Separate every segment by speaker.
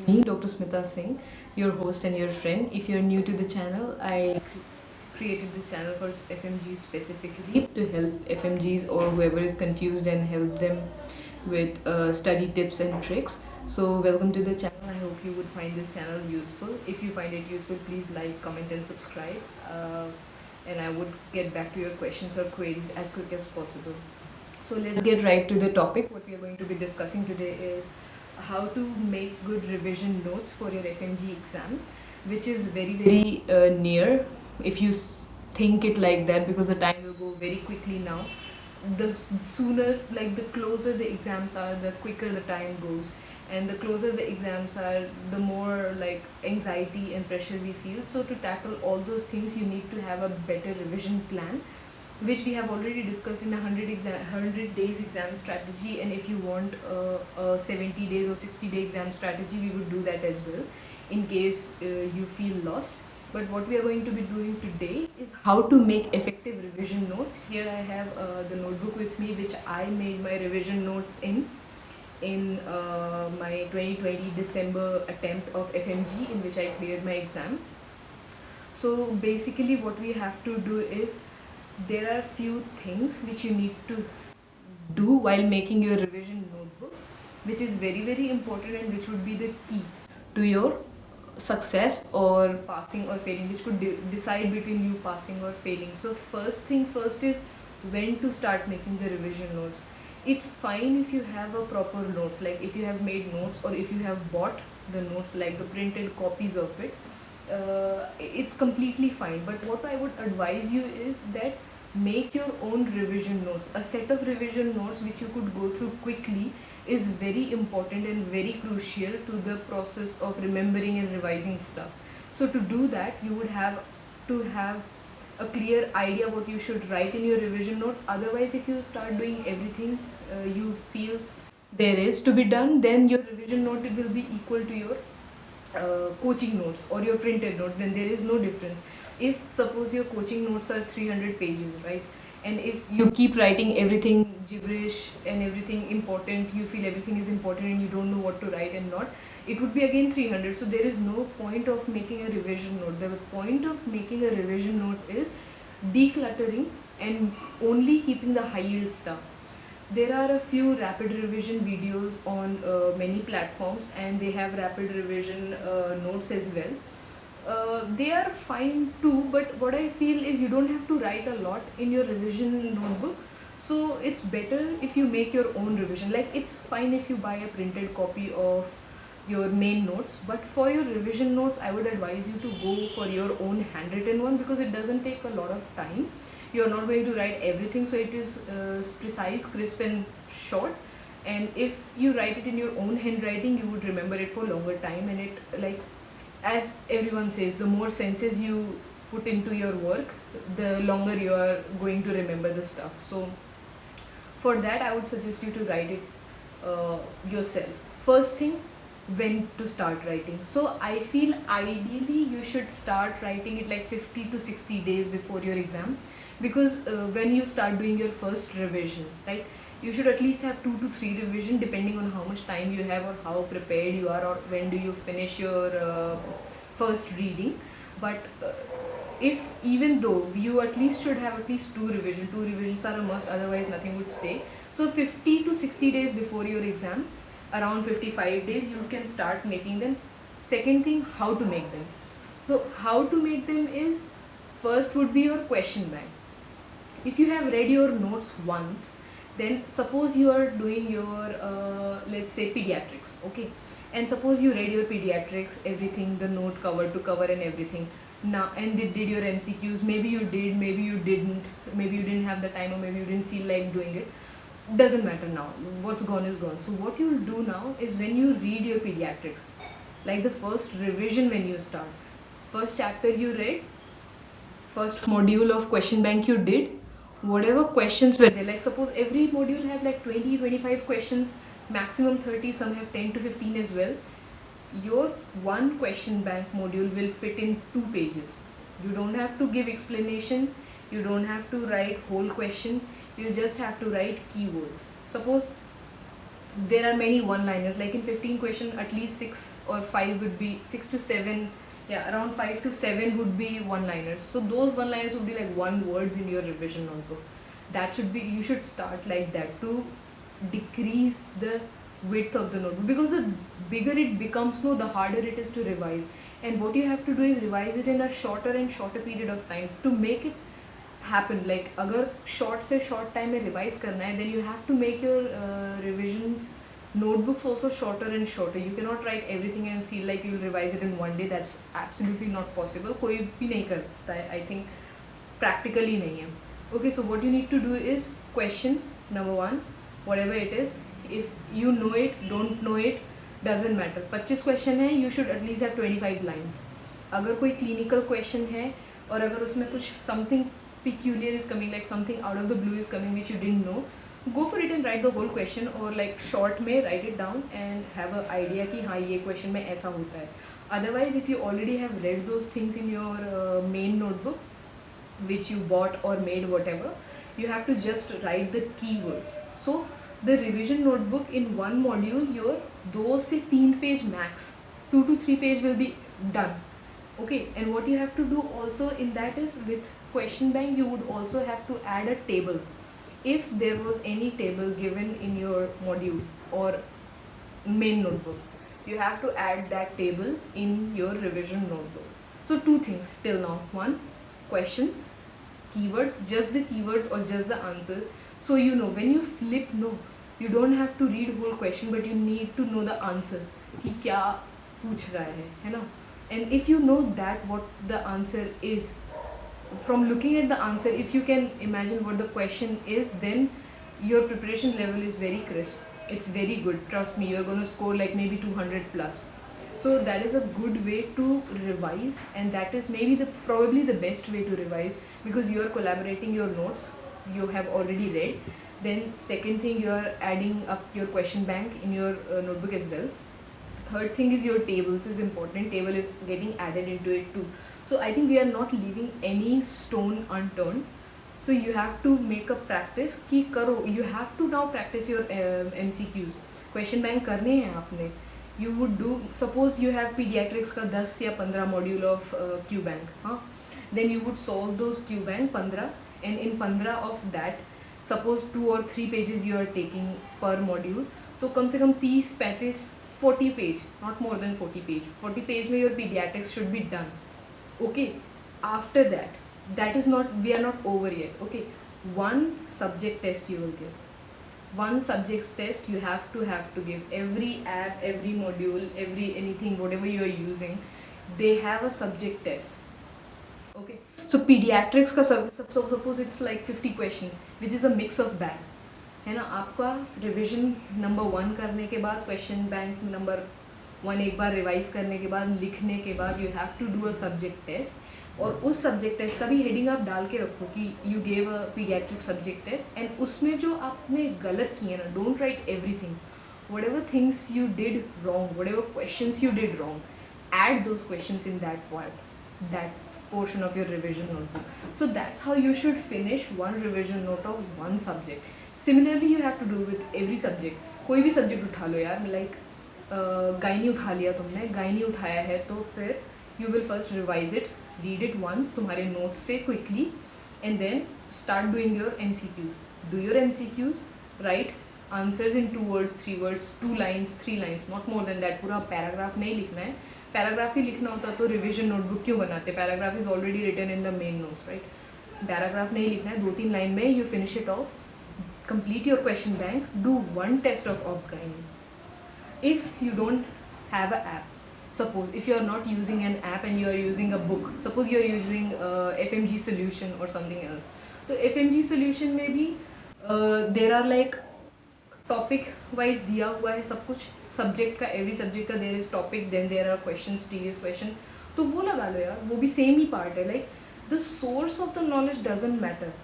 Speaker 1: me, Dr. Smita Singh, your host and your friend. If you're new to the channel, I created this channel for FMGs specifically to help FMGs or whoever is confused and help them with study tips and tricks. So, welcome to the channel. I hope you would find this channel useful. If you find it useful, please like, comment, and subscribe. And I would get back to your questions or queries as quick as possible. So let's get right to the topic. What we are going to be discussing today is how to make good revision notes for your FMG exam, which is very near if you think it like that, because the time will go very quickly now. The sooner, like the closer the exams are, the quicker the time goes. And the closer the exams are, the more like anxiety and pressure we feel. So to tackle all those things, you need to have a better revision plan, which we have already discussed in a 100 days exam strategy. And if you want a 70 days or 60-day exam strategy, we would do that as well in case you feel lost. But what we are going to be doing today is how to make effective revision notes. Here I have the notebook with me, which I made my revision notes in my 2020 December attempt of FMG, in which I cleared my exam. So basically what we have to do is, there are few things which you need to do while making your revision notebook, which is very important and which would be the key to your success or passing or failing, which could decide between you passing or failing. So first thing first is when to start making the revision notes. It's fine if you have a proper notes, like if you have made notes or if you have bought the notes, like the printed copies of it. It's completely fine, but what I would advise you is that make your own revision notes. A set of revision notes which you could go through quickly is very important and very crucial to the process of remembering and revising stuff. So to do that, you would have to have a clear idea what you should write in your revision note. Otherwise, if you start doing everything you feel there is to be done, then your revision note will be equal to your coaching notes or your printed notes. Then there is no difference. If suppose your coaching notes are 300 pages, right, and if you keep writing everything gibberish and everything important, you feel everything is important and you don't know what to write and not, it would be again 300. So there is no point of making a revision note. The point of making a revision note is decluttering and only keeping the high yield stuff. There are a few rapid revision videos on many platforms, and they have rapid revision notes as well. They are fine too, but what I feel is you don't have to write a lot in your revision notebook. So it's better if you make your own revision. Like it's fine if you buy a printed copy of your main notes, but for your revision notes, I would advise you to go for your own handwritten one, because it doesn't take a lot of time. You're not going to write everything, so it is precise, crisp, and short. And if you write it in your own handwriting, you would remember it for longer time. And it, like, as everyone says, the more senses you put into your work, the longer you are going to remember the stuff. So for that, I would suggest you to write it yourself. First thing, when to start writing. So I feel ideally you should start writing it like 50 to 60 days before your exam, because when you start doing your first revision, right, you should at least have 2 to 3 revision, depending on how much time you have or how prepared you are, or when do you finish your first reading. But if, even though you at least should have at least 2 revisions are a must, otherwise nothing would stay. So 50 to 60 days before your exam, around 55 days, you can start making them. Second thing, how to make them. So how to make them is, first would be your question bank. If you have read your notes once, then suppose you are doing your let's say pediatrics, okay, and suppose you read your pediatrics, everything, the note cover to cover and everything now, and did your MCQs. Maybe you did, maybe you didn't, maybe you didn't have the time, or maybe you didn't feel like doing it. Doesn't matter now. What's gone is gone. So what you'll do now is, when you read your pediatrics, like the first revision, when you start, first chapter you read, first module of question bank you did, whatever questions were there, like suppose every module had like 20-25 questions, maximum 30, some have 10 to 15 as well. Your one question bank module will fit in 2 pages. You don't have to give explanation, you don't have to write whole question, you just have to write keywords. Suppose there are many one liners, like in 15 question at least 6 or 5 would be 6 to 7, yeah, around 5 to 7 would be one liners. So those one liners would be like one words in your revision notebook. That should be, you should start like that to decrease the width of the notebook, because the bigger it becomes, no, the harder it is to revise. And what you have to do is revise it in a shorter and shorter period of time to make it happen. Like अगर short से short time में revise करना है, then you have to make your revision notebooks also shorter and shorter. You cannot write everything and feel like you will revise it in one day. That's absolutely not possible. कोई भी नहीं करता है, I think practically नहीं है. Okay, so what you need to do is question number 1, whatever it is. If you know it, don't know it, doesn't matter. 25 question है, you should at least have 25 lines. अगर कोई clinical question है और अगर उसमें कुछ something peculiar is coming, like something out of the blue is coming which you didn't know, go for it and write the whole question, or like short में write it down and have an idea कि हाँ ये question में ऐसा होता है. Otherwise, if you already have read those things in your main notebook which you bought or made, whatever, you have to just write the keywords. So the revision notebook in one module, your 2 से 3 page max, 2 to 3 page will be done. Okay, and what you have to do also in that is, with question bank you would also have to add a table. If there was any table given in your module or main notebook, you have to add that table in your revision notebook. So 2 things till now. 1, question, keywords, just the keywords or just the answer. So you know when you flip, no, you don't have to read whole question, but you need to know the answer कि क्या पूछ रहा है ना. And if you know that what the answer is, from looking at the answer, if you can imagine what the question is, then your preparation level is very crisp. It's very good. Trust me, you're going to score like maybe 200 plus. So that is a good way to revise, and that is maybe probably the best way to revise, because you are collaborating your notes you have already read. Then second thing, you are adding up your question bank in your notebook as well. Third thing is your tables is important. Table is getting added into it too. So I think we are not leaving any stone unturned. So you have to make a practice कि करो. You have to now practice your MCQs. Question bank करने हैं आपने. You would do, suppose you have pediatrics का 10 या 15 module of Q bank, हाँ? Then you would solve those Q bank 15, and in 15 of that, suppose 2 or 3 pages you are taking per module, तो कम से कम 30, 35, 40 page, not more than 40 page. 40 page में your pediatrics should be done. Okay, after that, that is not, we are not over yet. Okay, one subject test you will give. One subject test you have to give. Every app, every module, every anything, whatever you are using, they have a subject test. Okay, so pediatrics का suppose it's like 50 question, which is a mix of bag, है ना. आपका revision number 1 करने के बाद, question bank number 1 एक बार revise करने के बाद, लिखने के बाद, you have to do a subject test. और उस सब्जेक्ट टेस्ट का भी हेडिंग आप डाल के रखो कि you gave a paediatric subject test, and उसमें जो आपने गलत किए ना, don't write everything. whatever things you did wrong, whatever questions you did wrong, add those questions in that part, that portion of your revision notebook. So that's how you should finish one revision note of one subject. Similarly you have to do with every subject. कोई भी subject उठा लो यार, like gynae उठा लिया तुमने, gynae उठाया है तो फिर you will first revise it, read it once तुम्हारे नोट्स से quickly, and then start doing your MCQs. Do your MCQs, write answers in 2 words, 3 words, 2 lines, 3 lines, not more than that. पूरा paragraph नहीं लिखना है. Paragraph ही लिखना होता तो revision notebook क्यों बनाते? Paragraph is already written in the main notes, right. Paragraph नहीं लिखना है, 2-3 लाइन में you finish it off. Complete your question bank, do 1 test of obs gynae. If you don't have an app, suppose if you are not using an app and you are using a book, suppose you are using FMG solution or something else, so FMG solution में भी there are like topic wise दिया हुआ है सब कुछ, subject का, every subject का there is topic, then there are questions, previous question, तो वो लगा लो यार, वो भी same ही part है. like the source of the knowledge doesn't matter.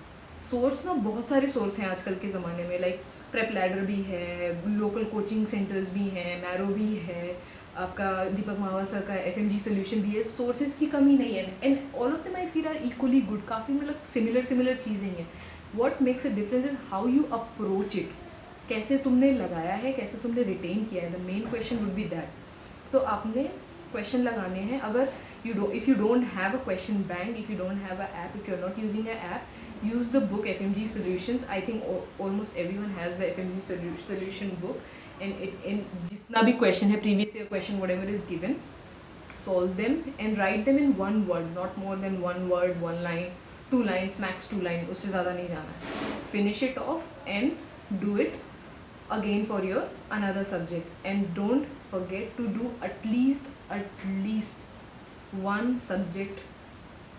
Speaker 1: Source ना बहुत सारे सोर्स हैं आजकल के ज़माने में, लाइक प्रेप लैडर भी है, लोकल कोचिंग सेंटर्स भी हैं, मैरो भी है, आपका दीपक मावा सर का FMG सोल्यूशन भी है. सोर्सेज की कमी नहीं है, and all of them I feel are equally good. काफ़ी मतलब सिमिलर चीज़ें हैं. What makes a difference is how you approach it. कैसे तुमने लगाया है, कैसे तुमने रिटेन किया है, the main question would be that. तो आपने क्वेश्चन लगाने हैं. अगर if you don't have a question bank, if you don't have an app, if you're not using an app, use the book FMG Solutions. I think almost everyone has the FMG solution book, and in जितना भी question है, previous year question, whatever is given, solve them and write them in one word, not more than one word, one line, 2 lines, max 2 lines, उससे ज़्यादा नहीं जाना है. Finish it off and do it again for your another subject, and don't forget to do at least one subject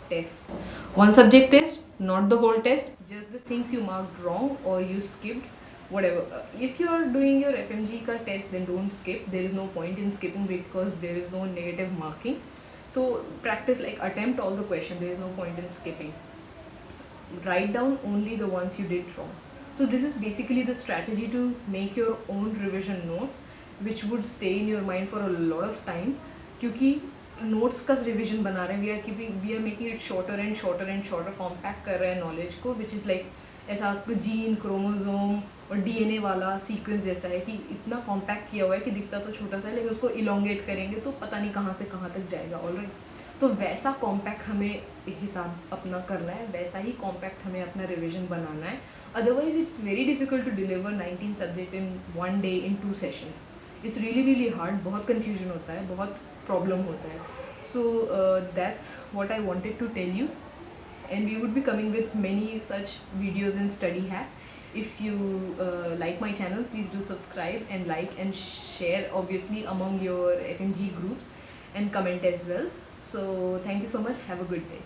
Speaker 1: test. One subject test, not the whole test, just the things you marked wrong or you skipped, whatever. If you are doing your FMG ka test, then don't skip. There is no point in skipping because there is no negative marking. So practice, like attempt all the questions. There is no point in skipping. Write down only the ones you did wrong. So this is basically the strategy to make your own revision notes, which would stay in your mind for a lot of time. क्योंकि notes का revision बना रहे हैं, we are making it shorter and shorter and shorter, compact कर रहे हैं knowledge को, which is like ऐसा जीन, क्रोमोजोम और डीएनए वाला सीक्वेंस जैसा है कि इतना कॉम्पैक्ट किया हुआ है कि दिखता तो छोटा सा है, लेकिन उसको इलोंगेट करेंगे तो पता नहीं कहाँ से कहाँ तक जाएगा. ऑलराइट, तो वैसा कॉम्पैक्ट हमें हिसाब अपना करना है, वैसा ही कॉम्पैक्ट हमें अपना रिविजन बनाना है. Otherwise it's very difficult to deliver 19 subject in 1 day in 2 sessions. It's really hard. बहुत कन्फ्यूजन होता है, बहुत प्रॉब्लम होता है. So that's what I wanted to tell you, and we would be coming with many such videos in study hack. If you like my channel, please do subscribe and like and share, obviously, among your FMG groups, and comment as well. So thank you so much. Have a good day.